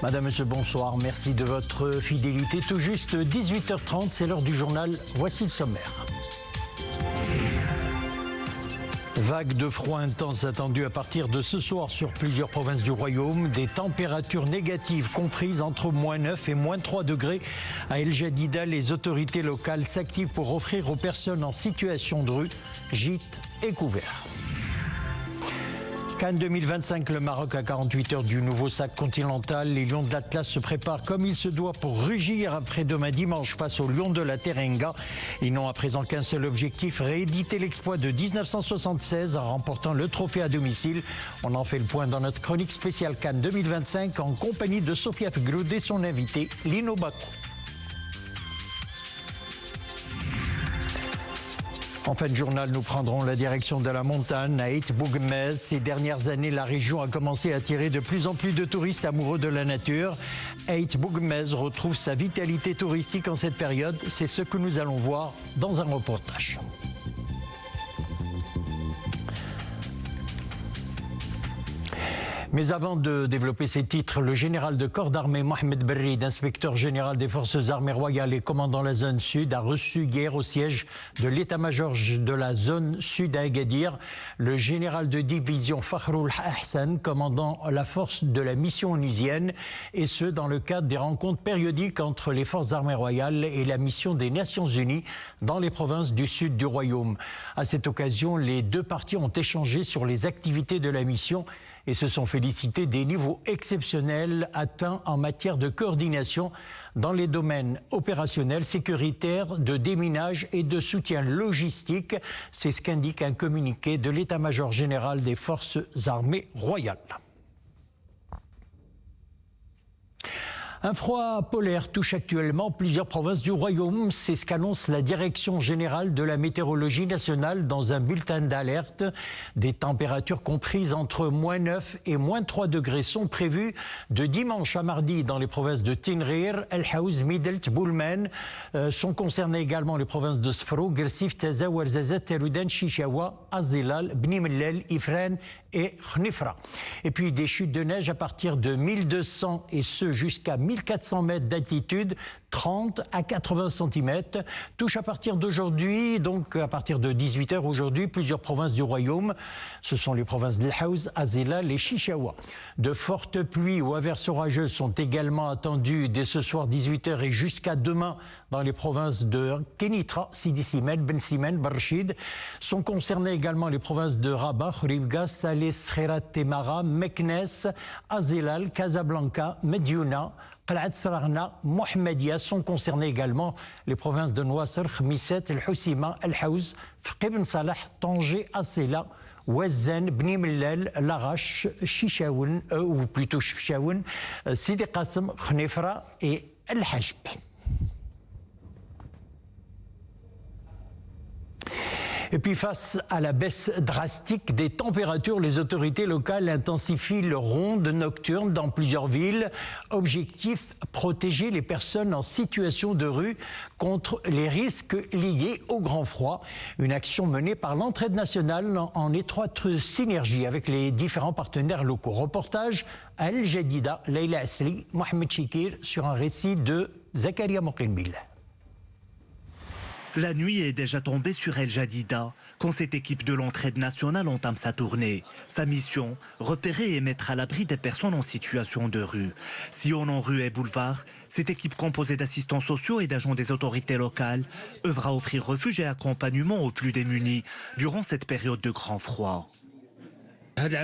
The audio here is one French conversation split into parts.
Madame, Monsieur, bonsoir. Merci de votre fidélité. Tout juste 18h30, c'est l'heure du journal. Voici le sommaire. Vague de froid intense attendue à partir de ce soir sur plusieurs provinces du Royaume. Des températures négatives comprises entre -9 et -3 degrés. À El Jadida, les autorités locales s'activent pour offrir aux personnes en situation de rue gîtes et couverts. Cannes 2025, le Maroc à 48 heures du nouveau sac continental. Les Lions de l'Atlas se préparent comme il se doit pour rugir après-demain dimanche face aux Lions de la Teranga. Ils n'ont à présent qu'un seul objectif, rééditer l'exploit de 1976 en remportant le trophée à domicile. On en fait le point dans notre chronique spéciale Cannes 2025 en compagnie de Sofia Fgroud et son invité Lino Bakou. En fin de journal, nous prendrons la direction de la montagne à Ait Bougmez. Ces dernières années, la région a commencé à attirer de plus en plus de touristes amoureux de la nature. Ait Bougmez retrouve sa vitalité touristique en cette période. C'est ce que nous allons voir dans un reportage. Mais avant de développer ces titres, le général de corps d'armée Mohamed Berrid, inspecteur général des forces armées royales et commandant la zone sud, a reçu hier au siège de l'état-major de la zone sud à Agadir le général de division Fakhroul Ahsan, commandant la force de la mission onusienne, et ce dans le cadre des rencontres périodiques entre les forces armées royales et la mission des Nations Unies dans les provinces du sud du royaume. À cette occasion, les deux parties ont échangé sur les activités de la mission et se sont félicités des niveaux exceptionnels atteints en matière de coordination dans les domaines opérationnels, sécuritaires, de déminage et de soutien logistique. C'est ce qu'indique un communiqué de l'état-major général des forces armées royales. Un froid polaire touche actuellement plusieurs provinces du Royaume. C'est ce qu'annonce la Direction générale de la météorologie nationale dans un bulletin d'alerte. Des températures comprises entre -9 et -3 degrés sont prévues de dimanche à mardi dans les provinces de Tinrir, El Haouz, Midelt, Boulmen. Sont concernées également les provinces de Sfrou, Gersif, Taza, Ouarzazate, Teroudan, Chichawa, Azilal, Bni Mellel, Ifrane et Khnifra. Et puis des chutes de neige à partir de 1200 et ce jusqu'à 1400 mètres d'altitude, 30 à 80 cm, touche à partir d'aujourd'hui, donc à partir de 18h aujourd'hui, plusieurs provinces du Royaume. Ce sont les provinces d'El Haouz, Azilal et Chichawa. De fortes pluies ou averses orageuses sont également attendues dès ce soir 18h et jusqu'à demain dans les provinces de Kenitra, Sidi Slimane, Ben Slimane, Barchid. Sont concernées également les provinces de Rabat, Khouribga, Salé, Khairat, Temara, Meknes, Azilal, Casablanca, Mediouna, Qal'at Srarna, Mohammedia. Sont concernées également les provinces de Nouasser, Khmisset, El Houssima, El Haouz, Fqi Ben Salah, Tanger, Assela, Ouazzane, Bni Mellel, Larache, Chichaoun, ou plutôt Chefchaoun, Sidi Qassem, Khnifra et El Hajb. Et puis face à la baisse drastique des températures, les autorités locales intensifient le ronde nocturne dans plusieurs villes. Objectif, protéger les personnes en situation de rue contre les risques liés au grand froid. Une action menée par l'Entraide nationale en étroite synergie avec les différents partenaires locaux. Reportage à El Jadida, Leila Asli, Mohamed Chikir sur un récit de Zakaria Mokinbil. La nuit est déjà tombée sur El Jadida quand cette équipe de l'Entraide nationale entame sa tournée. Sa mission, repérer et mettre à l'abri des personnes en situation de rue. Sillonnant en rue et boulevard, cette équipe composée d'assistants sociaux et d'agents des autorités locales œuvre à offrir refuge et accompagnement aux plus démunis durant cette période de grand froid. Cette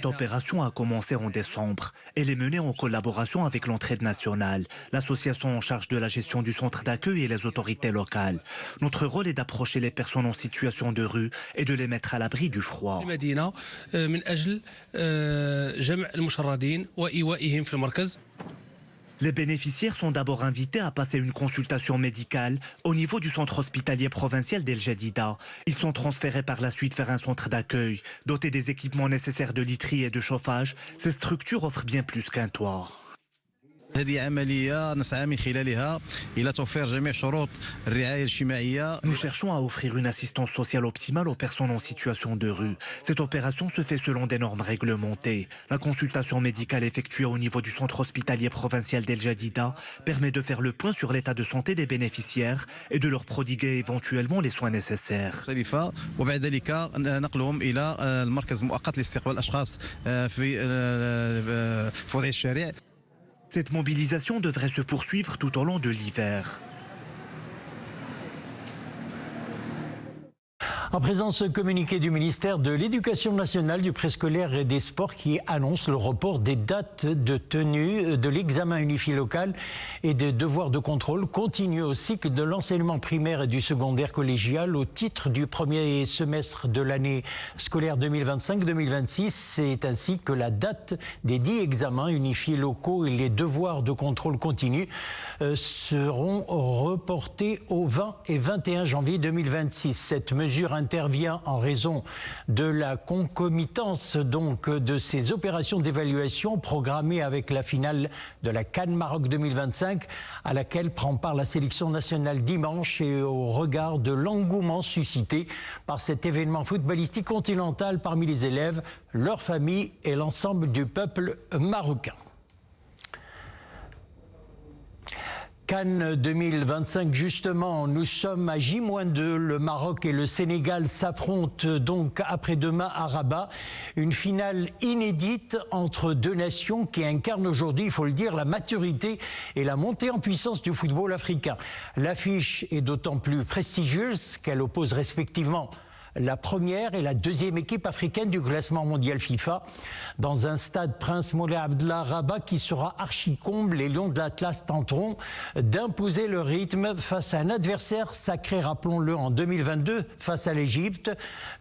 opération a commencé en décembre. Elle est menée en collaboration avec l'Entraide nationale, l'association en charge de la gestion du centre d'accueil et les autorités locales. Notre rôle est d'approcher les personnes en situation de rue et de les mettre à l'abri du froid. Les bénéficiaires sont d'abord invités à passer une consultation médicale au niveau du centre hospitalier provincial d'El Jadida. Ils sont transférés par la suite vers un centre d'accueil. Doté des équipements nécessaires de literie et de chauffage, ces structures offrent bien plus qu'un toit. Nous cherchons à offrir une assistance sociale optimale aux personnes en situation de rue. Cette opération se fait selon des normes réglementées. La consultation médicale effectuée au niveau du centre hospitalier provincial d'El Jadida permet de faire le point sur l'état de santé des bénéficiaires et de leur prodiguer éventuellement les soins nécessaires. Cette mobilisation devrait se poursuivre tout au long de l'hiver. En présence ce communiqué du ministère de l'Éducation nationale, du préscolaire et des sports qui annonce le report des dates de tenue de l'examen unifié local et des devoirs de contrôle continu au cycle de l'enseignement primaire et du secondaire collégial au titre du premier semestre de l'année scolaire 2025-2026. C'est ainsi que la date des 10 examens unifiés locaux et les devoirs de contrôle continu seront reportés au 20 et 21 janvier 2026. Cette mesure intervient en raison de la concomitance donc de ces opérations d'évaluation programmées avec la finale de la CAN Maroc 2025 à laquelle prend part la sélection nationale dimanche et au regard de l'engouement suscité par cet événement footballistique continental parmi les élèves, leurs familles et l'ensemble du peuple marocain. CAN 2025, justement, nous sommes à J-2, le Maroc et le Sénégal s'affrontent donc après-demain à Rabat. Une finale inédite entre deux nations qui incarnent aujourd'hui, il faut le dire, la maturité et la montée en puissance du football africain. L'affiche est d'autant plus prestigieuse qu'elle oppose respectivement la première et la deuxième équipe africaine du classement mondial FIFA dans un stade Prince Moulay Abdellah Rabat qui sera archi-comble. Les Lions de l'Atlas tenteront d'imposer le rythme face à un adversaire sacré, rappelons-le, en 2022 face à l'Égypte,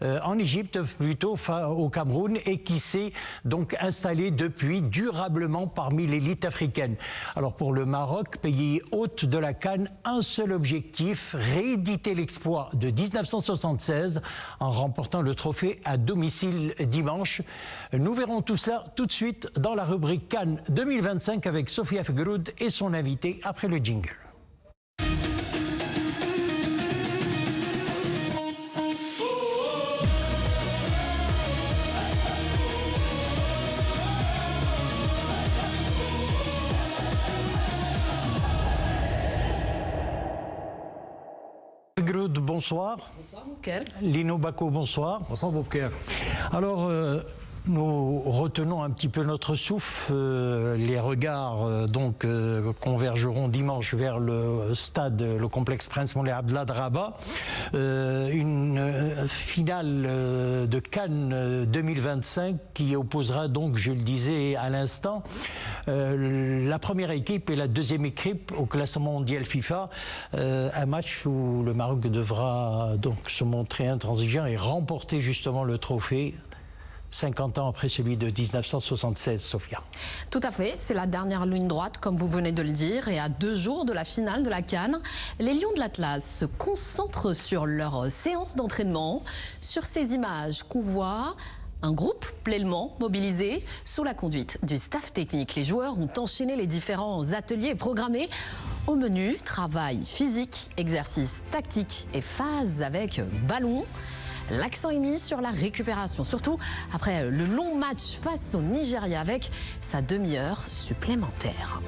en Égypte plutôt au Cameroun, et qui s'est donc installé depuis durablement parmi l'élite africaine. Alors pour le Maroc, pays hôte de la CAN, un seul objectif, rééditer l'exploit de 1976 en remportant le trophée à domicile dimanche. Nous verrons tout cela tout de suite dans la rubrique CAN 2025 avec Sofia Fegroud et son invité après le jingle. Bonsoir. Bonsoir, Bouker. Lino Bako, bonsoir. Bonsoir, Bouker. Alors, nous retenons un petit peu notre souffle. Les regards convergeront dimanche vers le stade, le complexe Prince Moulay Abdellah de Rabat. Une finale de CAN 2025 qui opposera donc, je le disais à l'instant, la première équipe et la deuxième équipe au classement mondial FIFA. Un match où le Maroc devra donc se montrer intransigeant et remporter justement le trophée 50 ans après celui de 1976, Sofia. Tout à fait, c'est la dernière ligne droite, comme vous venez de le dire, et à 2 jours de la finale de la CAN, les Lions de l'Atlas se concentrent sur leur séance d'entraînement. Sur ces images qu'on voit, un groupe pleinement mobilisé sous la conduite du staff technique. Les joueurs ont enchaîné les différents ateliers programmés. Au menu, travail physique, exercice tactique et phase avec ballon. L'accent est mis sur la récupération, surtout après le long match face au Nigeria avec sa demi-heure supplémentaire.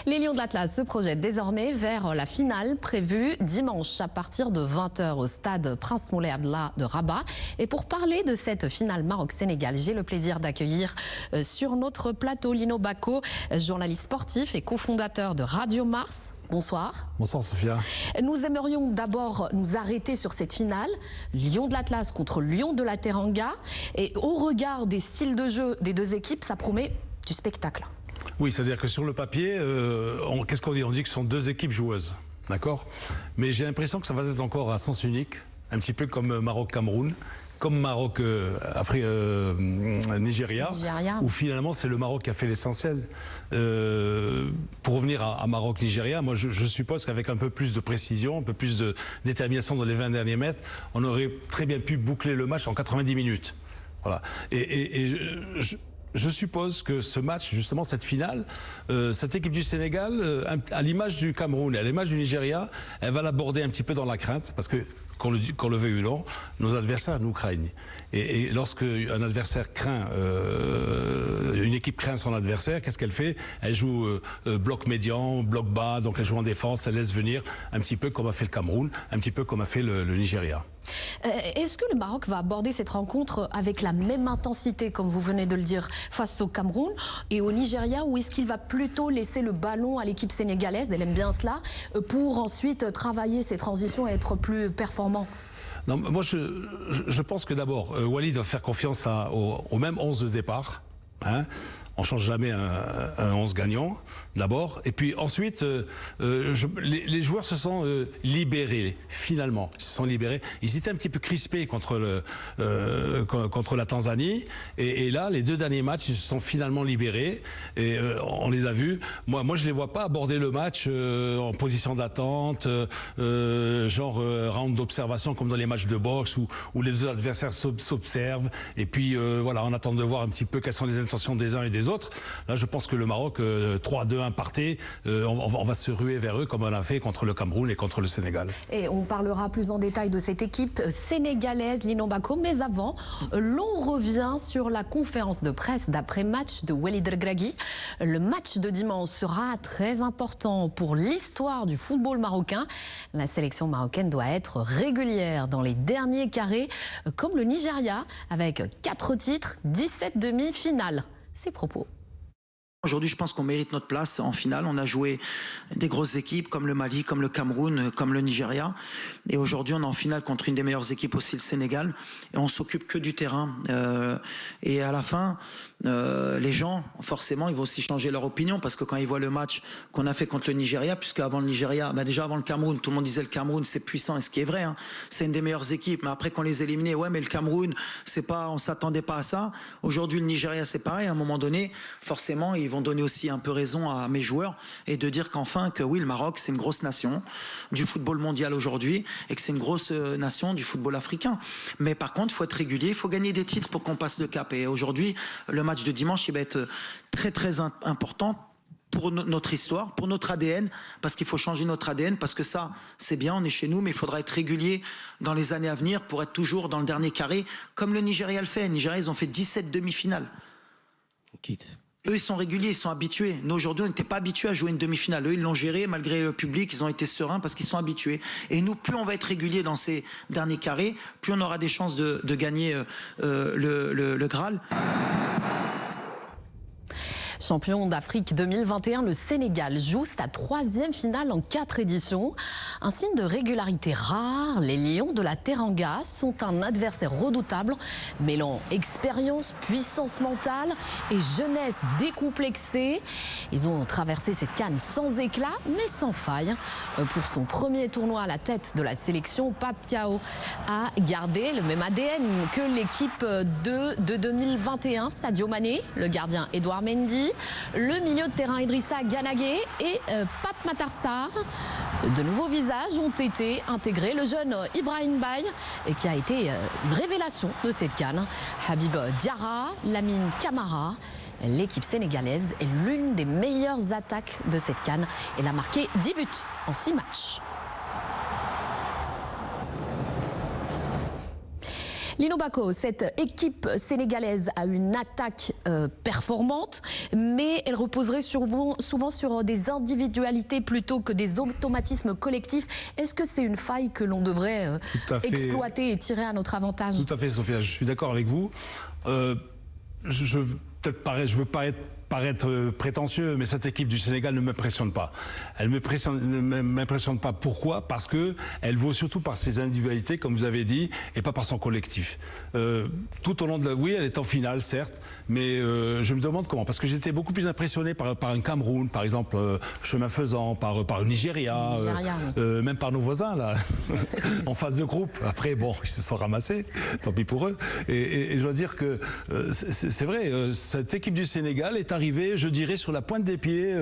Les Lions de l'Atlas se projettent désormais vers la finale prévue dimanche à partir de 20h au stade Prince Moulay Abdellah de Rabat. Et pour parler de cette finale Maroc-Sénégal, j'ai le plaisir d'accueillir sur notre plateau Lino Bako, journaliste sportif et cofondateur de Radio Mars. Bonsoir. Bonsoir, Sophia. Nous aimerions d'abord nous arrêter sur cette finale, Lions de l'Atlas contre Lions de la Teranga. Et au regard des styles de jeu des deux équipes, ça promet du spectacle. Oui, c'est-à-dire que sur le papier, qu'est-ce qu'on dit? On dit que ce sont deux équipes joueuses, d'accord? Mais j'ai l'impression que ça va être encore à sens unique, un petit peu comme Maroc-Cameroun, comme Maroc-Nigeria, où finalement c'est le Maroc qui a fait l'essentiel. Pour revenir à Maroc-Nigeria, moi je suppose qu'avec un peu plus de précision, un peu plus de détermination dans les 20 derniers mètres, on aurait très bien pu boucler le match en 90 minutes. Voilà. Je suppose que ce match, justement cette finale, cette équipe du Sénégal, à l'image du Cameroun et à l'image du Nigeria, elle va l'aborder un petit peu dans la crainte, parce que qu'on le veuille ou non, nos adversaires nous craignent. Et lorsque un adversaire craint, une équipe craint son adversaire, qu'est-ce qu'elle fait? Elle joue bloc médian, bloc bas, donc elle joue en défense, elle laisse venir un petit peu comme a fait le Cameroun, un petit peu comme a fait le Nigeria. Est-ce que le Maroc va aborder cette rencontre avec la même intensité, comme vous venez de le dire, face au Cameroun et au Nigeria, ou est-ce qu'il va plutôt laisser le ballon à l'équipe sénégalaise, elle aime bien cela, pour ensuite travailler ses transitions et être plus performant? Non, moi je pense que d'abord, Walid va faire confiance au même 11 de départ. Hein. On ne change jamais un 11 gagnant, d'abord. Et puis ensuite, les joueurs se sont libérés, finalement. Ils se sont libérés. Ils étaient un petit peu crispés contre la Tanzanie. Et là, les 2 derniers matchs, ils se sont finalement libérés. Et on les a vus. Moi, je ne les vois pas aborder le match en position d'attente, genre round d'observation, comme dans les matchs de boxe, où les 2 adversaires s'observent. Et puis, voilà, on attend de voir un petit peu quelles sont les intentions des uns et des autres. Là, je pense que le Maroc, 3-2-1 parté, on va se ruer vers eux comme on a fait contre le Cameroun et contre le Sénégal. Et on parlera plus en détail de cette équipe sénégalaise, Lino Bako. Mais avant, l'on revient sur la conférence de presse d'après-match de Walid Regragui. Le match de dimanche sera très important pour l'histoire du football marocain. La sélection marocaine doit être régulière dans les derniers carrés, comme le Nigeria, avec 4 titres, 17 demi-finales. Ses propos. Aujourd'hui, je pense qu'on mérite notre place en finale. On a joué des grosses équipes comme le Mali, comme le Cameroun, comme le Nigeria. Et aujourd'hui, on est en finale contre une des meilleures équipes aussi, le Sénégal. Et on s'occupe que du terrain. Et à la fin, les gens, forcément, ils vont aussi changer leur opinion parce que quand ils voient le match qu'on a fait contre le Nigeria, puisque avant le Nigeria, déjà avant le Cameroun, tout le monde disait le Cameroun c'est puissant, et ce qui est vrai, hein, c'est une des meilleures équipes. Mais après qu'on les éliminait, ouais, mais le Cameroun, c'est pas, on s'attendait pas à ça. Aujourd'hui, le Nigeria, c'est pareil. À un moment donné, forcément, ils vont donner aussi un peu raison à mes joueurs et de dire qu'enfin, que oui, le Maroc, c'est une grosse nation du football mondial aujourd'hui et que c'est une grosse nation du football africain. Mais par contre, il faut être régulier, il faut gagner des titres pour qu'on passe le cap. Et aujourd'hui, le match de dimanche, il va être très très important pour notre histoire, pour notre ADN, parce qu'il faut changer notre ADN, parce que ça, c'est bien, on est chez nous, mais il faudra être régulier dans les années à venir pour être toujours dans le dernier carré, comme le Nigeria le fait. Le Nigeria, ils ont fait 17 demi-finales. Eux, ils sont réguliers, ils sont habitués. Nous, aujourd'hui, on n'était pas habitués à jouer une demi-finale. Eux, ils l'ont géré, malgré le public, ils ont été sereins parce qu'ils sont habitués. Et nous, plus on va être régulier dans ces derniers carrés, plus on aura des chances de gagner le Graal. Champion d'Afrique 2021, le Sénégal joue sa 3e finale en 4 éditions. Un signe de régularité rare, les Lions de la Teranga sont un adversaire redoutable, mêlant expérience, puissance mentale et jeunesse décomplexée. Ils ont traversé cette CAN sans éclat, mais sans faille. Pour son premier tournoi à la tête de la sélection, Pape Thiaw a gardé le même ADN que l'équipe de 2021. Sadio Mané, le gardien Edouard Mendy, le milieu de terrain Idrissa Ganagué et Pape Matar Sarr. De nouveaux visages ont été intégrés. Le jeune Ibrahim Baye, qui a été une révélation de cette CAN. Habib Diarra, Lamine Camara. L'équipe sénégalaise est l'une des meilleures attaques de cette CAN. Elle a marqué 10 buts en 6 matchs. Lino Bako, cette équipe sénégalaise a une attaque performante, mais elle reposerait souvent sur des individualités plutôt que des automatismes collectifs. Est-ce que c'est une faille que l'on devrait exploiter et tirer à notre avantage? Tout à fait, Sophia, je suis d'accord avec vous. je veux paraître prétentieux, mais cette équipe du Sénégal ne m'impressionne pas. Elle ne m'impressionne pas. Pourquoi? Parce que elle vaut surtout par ses individualités, comme vous avez dit, et pas par son collectif. Tout au long de oui, elle est en finale, certes, mais je me demande comment. Parce que j'étais beaucoup plus impressionné par un Cameroun, par exemple, chemin faisant, par le Nigeria, oui. Même par nos voisins, là, en phase de groupe. Après, bon, ils se sont ramassés, tant pis pour eux. Et je dois dire que c'est vrai, cette équipe du Sénégal est arrivée, je dirais, sur la pointe des pieds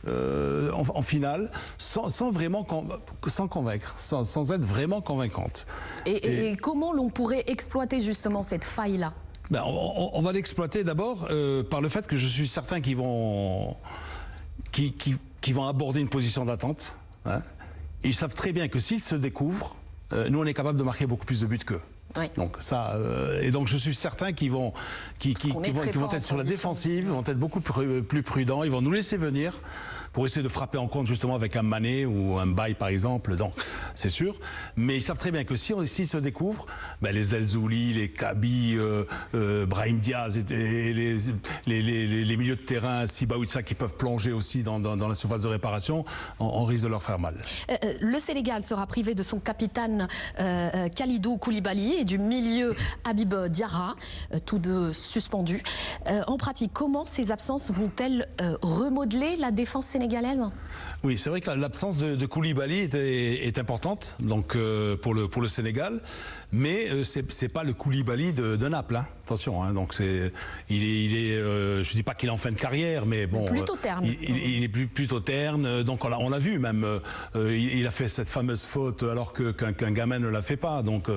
en finale, sans vraiment convaincre, sans être vraiment convaincante. Et comment l'on pourrait exploiter justement cette faille-là? Ben, on va l'exploiter d'abord par le fait que je suis certain qu'ils vont aborder une position d'attente. Hein. Ils savent très bien que s'ils se découvrent, nous on est capable de marquer beaucoup plus de buts qu'eux. Oui. Donc ça, et donc je suis certain qu'ils vont être sur la défensive, ils vont être beaucoup plus prudents, ils vont nous laisser venir pour essayer de frapper en compte justement avec un Mané ou un Baye par exemple, donc c'est sûr. Mais ils savent très bien que s'ils se découvrent, ben les El Zouli, les Kaby, Brahim Diaz et les milieux de terrain, Sibaouitsa qui peuvent plonger aussi dans la surface de réparation, on risque de leur faire mal. Le Sénégal sera privé de son capitaine Kalidou Koulibaly et du milieu Habib Diarra, tous deux suspendus. En pratique, comment ces absences vont-elles remodeler la défense sénégalaise? Oui, c'est vrai que l'absence de Koulibaly est importante donc, pour le Sénégal, mais c'est pas le Koulibaly de Naples. Hein. Attention, hein, donc je dis pas qu'il est en fin de carrière, mais bon, plutôt terne. Il est plutôt terne. Donc on l'a vu même. Il a fait cette fameuse faute alors qu'un gamin ne la fait pas. Donc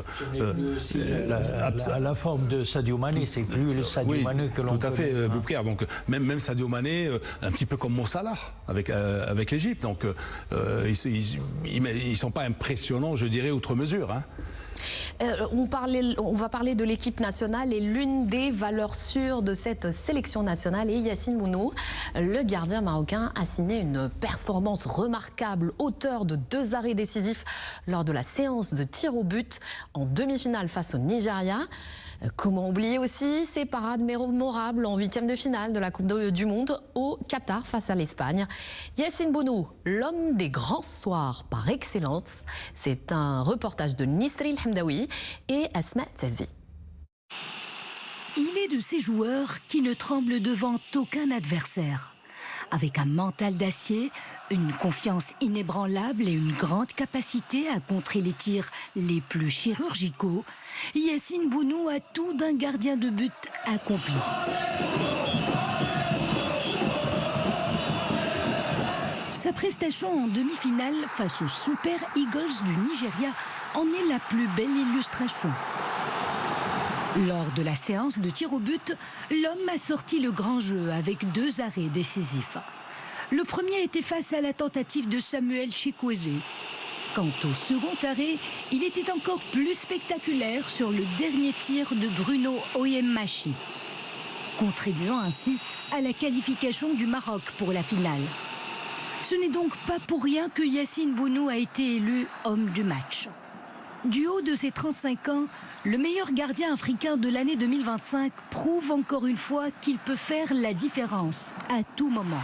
la forme de Sadio Mané, c'est plus le Sadio Mané que l'on tout à fait, connaît. Boubkar. Donc même Sadio Mané, un petit peu comme Mo Salah avec l'Égypte. Donc ils sont pas impressionnants, je dirais, outre mesure. Hein. On va parler de l'équipe nationale et l'une des valeurs sûres de cette sélection nationale est Yacine Bounou. Le gardien marocain a signé une performance remarquable, auteur de 2 arrêts décisifs lors de la séance de tir au but en demi-finale face au Nigeria. Comment oublier aussi ces parades mémorables en 8e de finale de la Coupe du Monde au Qatar face à l'Espagne. Yacine Bounou, l'homme des grands soirs par excellence. C'est un reportage de Nisril Hamdaoui et Asma Tazi. Il est de ces joueurs qui ne tremblent devant aucun adversaire. Avec un mental d'acier, une confiance inébranlable et une grande capacité à contrer les tirs les plus chirurgicaux, Yacine Bounou a tout d'un gardien de but accompli. Sa prestation en demi-finale face aux Super Eagles du Nigeria en est la plus belle illustration. Lors de la séance de tir au but, l'homme a sorti le grand jeu avec 2 arrêts décisifs. Le premier était face à la tentative de Samuel Chikwueze. Quant au second arrêt, il était encore plus spectaculaire sur le dernier tir de Bruno Oyemachi, contribuant ainsi à la qualification du Maroc pour la finale. Ce n'est donc pas pour rien que Yacine Bounou a été élu homme du match. Du haut de ses 35 ans, le meilleur gardien africain de l'année 2025 prouve encore une fois qu'il peut faire la différence à tout moment.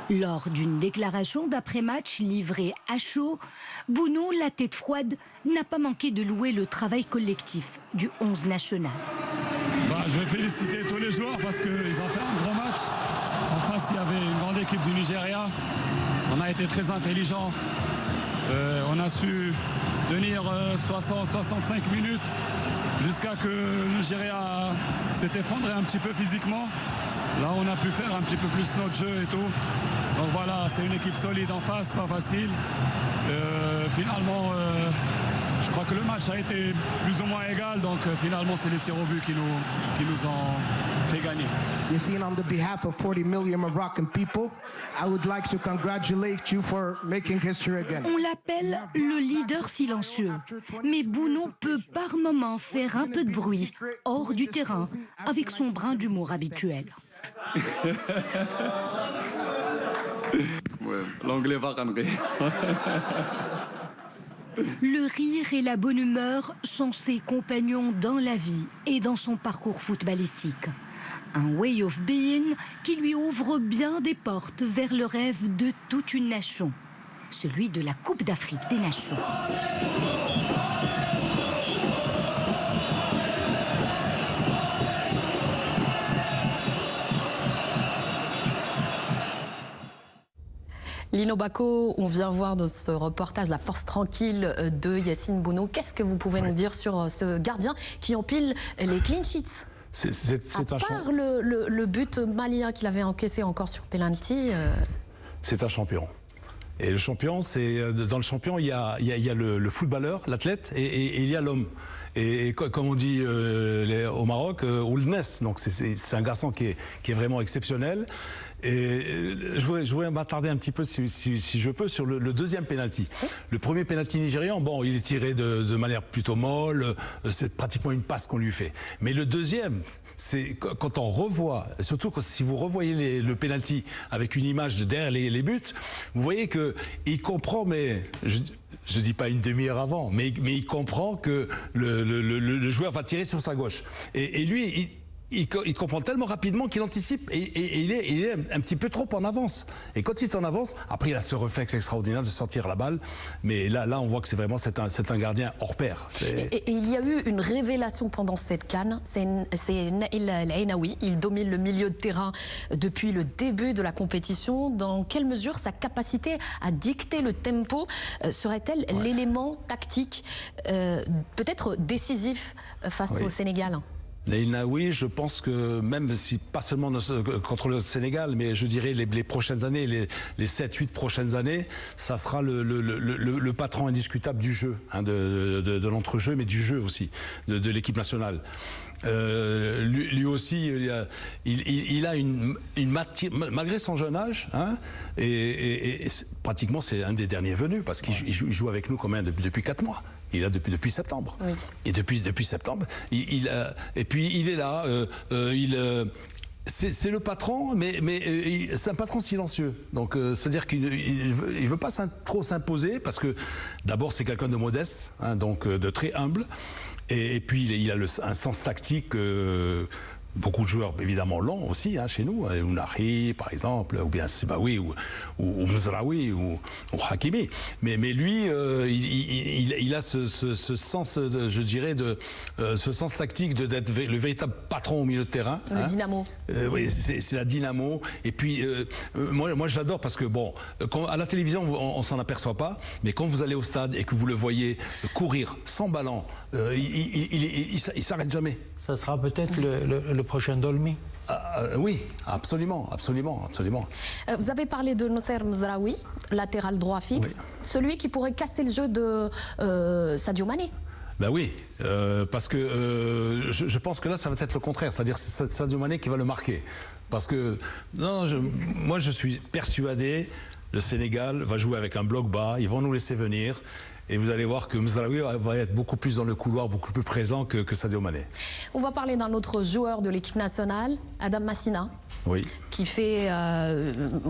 Lors d'une déclaration d'après-match livrée à chaud, Bounou, la tête froide, n'a pas manqué de louer le travail collectif du 11 national. Je vais féliciter tous les joueurs parce qu'ils ont fait un gros match. En face, il y avait une grande équipe du Nigeria. On a été très intelligents. On a su tenir 60-65 minutes jusqu'à que le Nigeria s'est effondré un petit peu physiquement. Là, on a pu faire un petit peu plus notre jeu et tout. Donc voilà, c'est une équipe solide en face, pas facile. Finalement, je crois que le match a été plus ou moins égal. Donc finalement, c'est les tirs au but qui nous ont fait gagner. Yacine, on behalf of 40 million Moroccan people, I would like to congratulate you for making history again. On l'appelle le leader silencieux. Mais Bounou peut par moments faire un peu de bruit hors du terrain avec son brin d'humour habituel. Ouais, l'anglais va rentrer. Le rire et la bonne humeur sont ses compagnons dans la vie et dans son parcours footballistique. Un way of being qui lui ouvre bien des portes vers le rêve de toute une nation, celui de la Coupe d'Afrique des Nations. Lino Bacco, on vient voir dans ce reportage la force tranquille de Yacine Bounou. Qu'est-ce que vous pouvez nous dire sur ce gardien qui empile les clean sheets? À part le but malien qu'il avait encaissé encore sur penalty. C'est un champion. Et le champion, dans le champion, il y a le footballeur, l'athlète, et il y a l'homme. Et comme on dit au Maroc, Oulnes. Donc c'est un garçon qui est vraiment exceptionnel. Et je voudrais m'attarder un petit peu, si je peux, sur le deuxième penalty. Le premier penalty nigérian, bon, il est tiré de manière plutôt molle, c'est pratiquement une passe qu'on lui fait. Mais le deuxième, c'est quand on revoit, surtout si vous revoyez le penalty avec une image de derrière les buts, vous voyez qu'il comprend, mais je dis pas une demi-heure avant, mais il comprend que le joueur va tirer sur sa gauche. Et lui, il comprend tellement rapidement qu'il anticipe et il est un petit peu trop en avance. Et quand il est en avance, après il a ce réflexe extraordinaire de sortir la balle. Mais là on voit que c'est un gardien hors pair. Et il y a eu une révélation pendant cette CAN, c'est Naïl El-Ainaoui. Il domine le milieu de terrain depuis le début de la compétition. Dans quelle mesure sa capacité à dicter le tempo serait-elle l'élément tactique peut-être décisif face au Sénégal? Oui, je pense que même si pas seulement contre le Sénégal, mais je dirais les prochaines années, les 7-8 prochaines années, ça sera le patron indiscutable du jeu, hein, de l'entrejeu, mais du jeu aussi, de l'équipe nationale. Lui aussi, il a une matière, malgré son jeune âge, hein, et pratiquement c'est un des derniers venus, parce qu'il joue avec nous depuis 4 mois. Il est là depuis septembre. Oui. Et depuis septembre, et puis il est là. C'est le patron, mais c'est un patron silencieux. Donc, c'est-à-dire qu'il ne veut pas trop s'imposer, parce que d'abord c'est quelqu'un de modeste, hein, donc de très humble. Et puis il a un sens tactique. Beaucoup de joueurs évidemment l'ont aussi, hein, chez nous, Ounahi par exemple, ou bien Sibawi ou Mzraoui ou Hakimi. Mais lui, il a ce sens, je dirais, ce sens tactique d'être le véritable patron au milieu de terrain. Le dynamo. Oui, c'est la dynamo. Et puis moi j'adore, parce que bon, à la télévision on s'en aperçoit pas, mais quand vous allez au stade et que vous le voyez courir sans ballon, il s'arrête jamais. Ça sera peut-être le prochain Dolmy. Oui, absolument. Vous avez parlé de Nosser Mzraoui, latéral droit fixe, celui qui pourrait casser le jeu de Sadio Mané. Ben oui, parce que je pense que là ça va être le contraire, c'est-à-dire c'est Sadio Mané qui va le marquer. Parce que moi je suis persuadé, le Sénégal va jouer avec un bloc bas, ils vont nous laisser venir. Et vous allez voir que Mzraoui va être beaucoup plus dans le couloir, beaucoup plus présent que Sadio Mané. On va parler d'un autre joueur de l'équipe nationale, Adam Massina. Oui. Qui fait,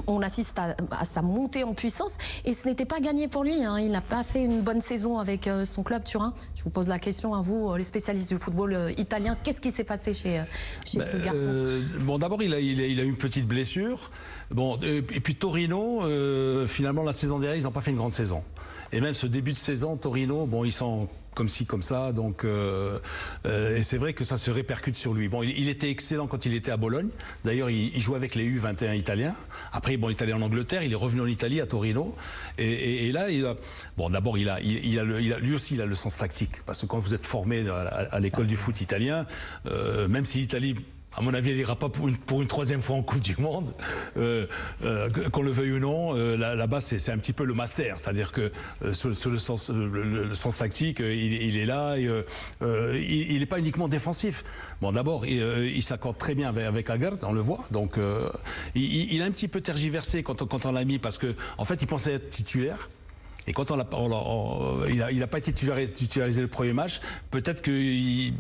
on assiste à sa montée en puissance, et ce n'était pas gagné pour lui, hein. Il n'a pas fait une bonne saison avec son club Turin. Je vous pose la question à vous, les spécialistes du football italien, qu'est-ce qui s'est passé chez ce garçon? Bon, d'abord il a eu une petite blessure. Bon, et puis Torino, finalement la saison dernière ils n'ont pas fait une grande saison. Et même ce début de saison, Torino, bon, ils sont comme ci, comme ça, donc et c'est vrai que ça se répercute sur lui. Bon, il était excellent quand il était à Bologne. D'ailleurs, il jouait avec les U21 italiens. Après, bon, il est allé en Angleterre, il est revenu en Italie, à Torino. Et là, bon, d'abord, lui aussi, il a le sens tactique, parce que quand vous êtes formé à l'école du foot italien, même si l'Italie, à mon avis, elle n'ira pas pour une troisième fois en Coupe du Monde, qu'on le veuille ou non. Là-bas, c'est un petit peu le master, c'est-à-dire que sur le sens tactique, il est là. Et, il n'est pas uniquement défensif. Bon, d'abord, il s'accorde très bien avec Aguerd, on le voit. Donc, il a un petit peu tergiversé quand on l'a mis, parce que en fait, il pensait être titulaire. Et quand il n'a pas été titularisé le premier match, peut-être qu'il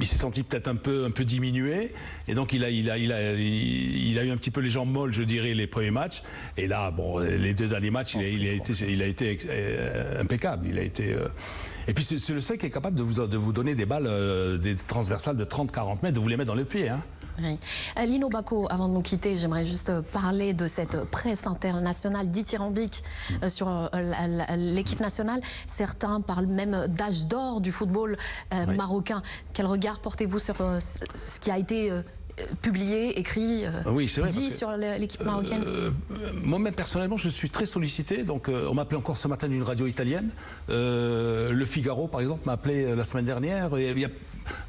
s'est senti peut-être un peu diminué. Et donc il a eu un petit peu les jambes molles, je dirais, les premiers matchs. Et là, bon, les 2 derniers matchs, il a été impeccable. Il a été. Et puis c'est le seul qui est capable de vous donner des balles, des transversales de 30-40 mètres, de vous les mettre dans le pied. Hein. Oui. Lino Bacco, avant de nous quitter, j'aimerais juste parler de cette presse internationale dithyrambique sur l'équipe nationale. Certains parlent même d'âge d'or du football marocain. Quel regard portez-vous sur ce qui a été publié, écrit, dit sur l'équipe marocaine? Moi-même, personnellement, je suis très sollicité. Donc, on m'a appelé encore ce matin d'une radio italienne. Le Figaro, par exemple, m'a appelé la semaine dernière.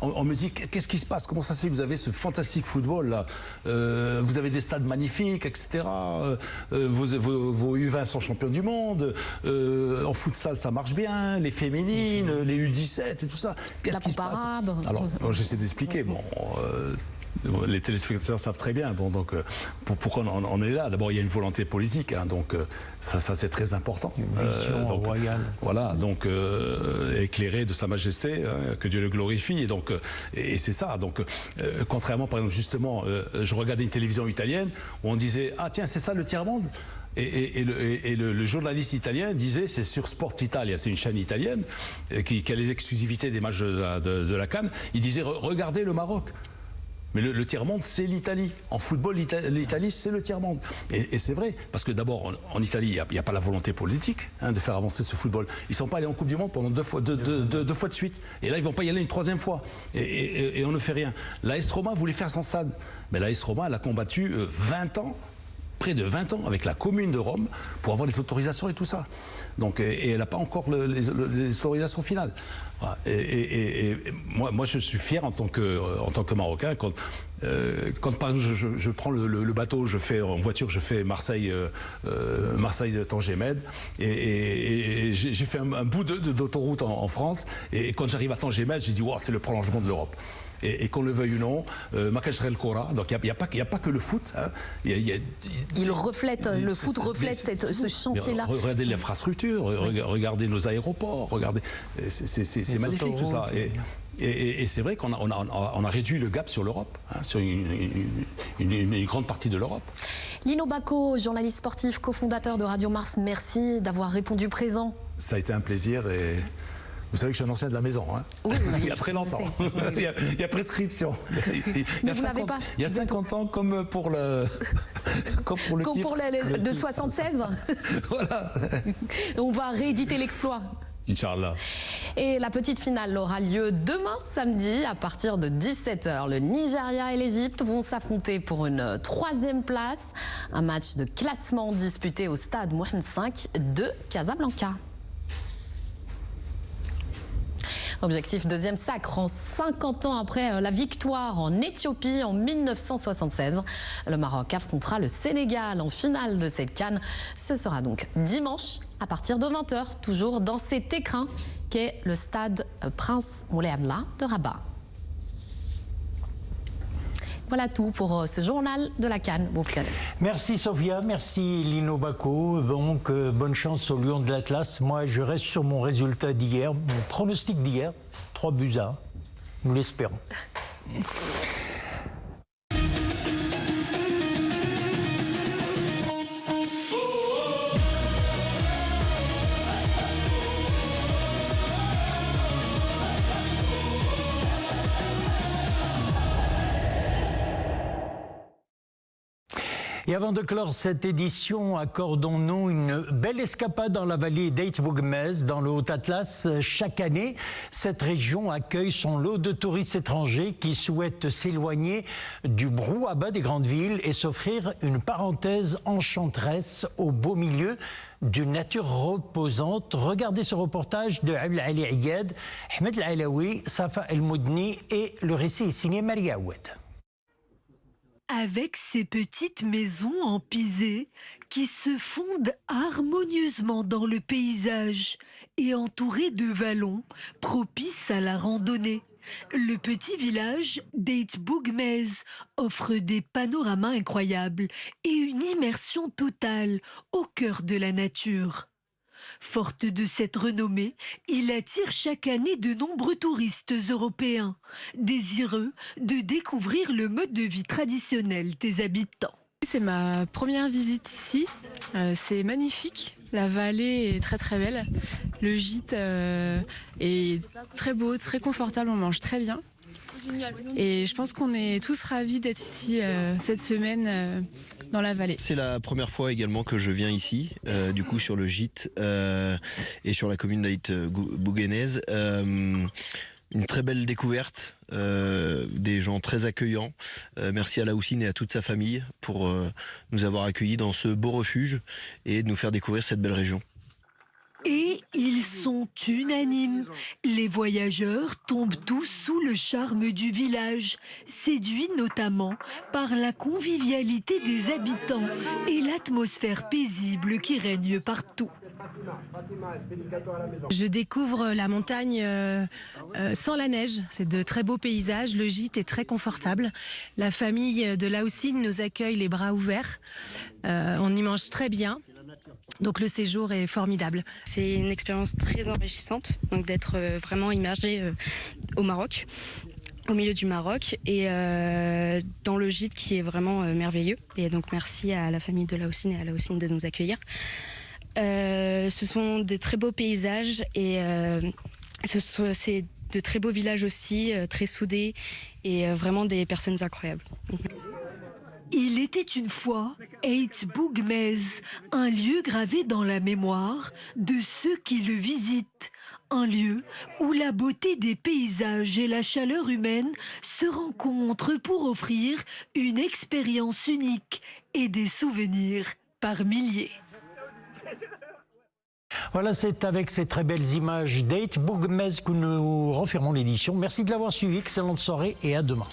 On me dit, qu'est-ce qui se passe? Comment ça se fait que vous avez ce fantastique football là? Vous avez des stades magnifiques, etc. Vos U20 sont champions du monde. En futsal, ça marche bien. Les féminines, les U17 et tout ça. Qu'est-ce qui se passe? Alors, j'essaie d'expliquer. Bon, les téléspectateurs savent très bien. Bon, donc, pourquoi on est là? D'abord, il y a une volonté politique, hein, donc ça c'est très important. Donc, royale. Voilà, donc éclairé de Sa Majesté, hein, que Dieu le glorifie. Et donc, et c'est ça. Donc, contrairement, par exemple, justement, je regardais une télévision italienne où on disait, ah tiens, c'est ça le tiers-monde. Et le journaliste italien disait, c'est sur Sport Italia, c'est une chaîne italienne qui a les exclusivités des matchs de la CAN. Il disait, regardez le Maroc. Mais le tiers-monde, c'est l'Italie. En football, l'Italie, c'est le tiers-monde. Et c'est vrai, parce que d'abord, en Italie, il n'y a pas la volonté politique, hein, de faire avancer ce football. Ils ne sont pas allés en Coupe du Monde pendant deux fois de suite. Et là, ils ne vont pas y aller une 3e fois. Et on ne fait rien. L'AS Roma voulait faire son stade. Mais l'AS Roma, elle a combattu 20 ans, près de 20 ans, avec la commune de Rome, pour avoir les autorisations et tout ça. Donc, et elle n'a pas encore les autorisations finales. Voilà. Et moi, je suis fier en tant que Marocain quand par exemple je prends le bateau, en voiture, je fais Marseille Tanger-Med, et j'ai fait un bout d'autoroute en France, et quand j'arrive à Tanger-Med, j'ai dit wow, c'est le prolongement de l'Europe. Et qu'on le veuille ou non, Makajrel Kora, donc il n'y a pas que le foot. Hein. Le foot reflète ce chantier-là. Regardez l'infrastructure, regardez nos aéroports, regardez, c'est magnifique tout ça. Et c'est vrai qu'on a réduit le gap sur l'Europe, hein, sur une grande partie de l'Europe. Lino Bacco, journaliste sportif, cofondateur de Radio Mars, merci d'avoir répondu présent. Ça a été un plaisir et... Vous savez que je suis un ancien de la maison, hein. Oui, il y a très longtemps. Il y a prescription. Il y a 50 ans comme pour le titre. De 76. Voilà. On va rééditer l'exploit. Inch'Allah. Et la petite finale aura lieu demain samedi à partir de 17 h. Le Nigeria et l'Égypte vont s'affronter pour une 3e place. Un match de classement disputé au stade Mohamed V de Casablanca. Objectif 2e sacre en 50 ans après la victoire en Éthiopie en 1976. Le Maroc affrontera le Sénégal en finale de cette CAN. Ce sera donc dimanche à partir de 20 h, toujours dans cet écrin qu'est le stade Prince Moulay Abdallah de Rabat. Voilà tout pour ce journal de la CAN. Merci Sophia, merci Lino Bacco. Donc bonne chance au Lion de l'Atlas. Moi je reste sur mon résultat d'hier, mon pronostic d'hier, 3-1. Nous l'espérons. Et avant de clore cette édition, accordons-nous une belle escapade dans la vallée d'Eit Bougmez, dans le Haut-Atlas. Chaque année, cette région accueille son lot de touristes étrangers qui souhaitent s'éloigner du brouhaha des grandes villes et s'offrir une parenthèse enchanteresse au beau milieu d'une nature reposante. Regardez ce reportage de Abdel Ali Ayad, Ahmed Alaoui, Safa El Moudni, et le récit est signé Maria Aoued. Avec ces petites maisons en pisé qui se fondent harmonieusement dans le paysage et entourées de vallons propices à la randonnée, le petit village d'Eit Bougmez offre des panoramas incroyables et une immersion totale au cœur de la nature. Forte de cette renommée, il attire chaque année de nombreux touristes européens, désireux de découvrir le mode de vie traditionnel des habitants. C'est ma première visite ici, c'est magnifique. La vallée est très très belle, le gîte est très beau, très confortable, on mange très bien. Et je pense qu'on est tous ravis d'être ici cette semaine dans la vallée. C'est la première fois également que je viens ici, du coup sur le gîte et sur la commune d'Aït-Bouguenez. Une très belle découverte, des gens très accueillants. Merci à Laoussine et à toute sa famille pour nous avoir accueillis dans ce beau refuge et de nous faire découvrir cette belle région. Et ils sont unanimes. Les voyageurs tombent tous sous le charme du village, séduits notamment par la convivialité des habitants et l'atmosphère paisible qui règne partout. Je découvre la montagne sans la neige. C'est de très beaux paysages. Le gîte est très confortable. La famille de Laoussine nous accueille les bras ouverts. On y mange très bien. Donc le séjour est formidable. C'est une expérience très enrichissante, donc d'être vraiment immergé au Maroc, au milieu du Maroc et dans le gîte qui est vraiment merveilleux. Et donc merci à la famille de Laoussine et à Laoussine de nous accueillir. Ce sont de très beaux paysages et c'est de très beaux villages aussi, très soudés et vraiment des personnes incroyables. Il était une fois Aït-Bouguenez, un lieu gravé dans la mémoire de ceux qui le visitent. Un lieu où la beauté des paysages et la chaleur humaine se rencontrent pour offrir une expérience unique et des souvenirs par milliers. Voilà, c'est avec ces très belles images d'Aït-Bouguenez que nous refermons l'édition. Merci de l'avoir suivi, excellente soirée et à demain.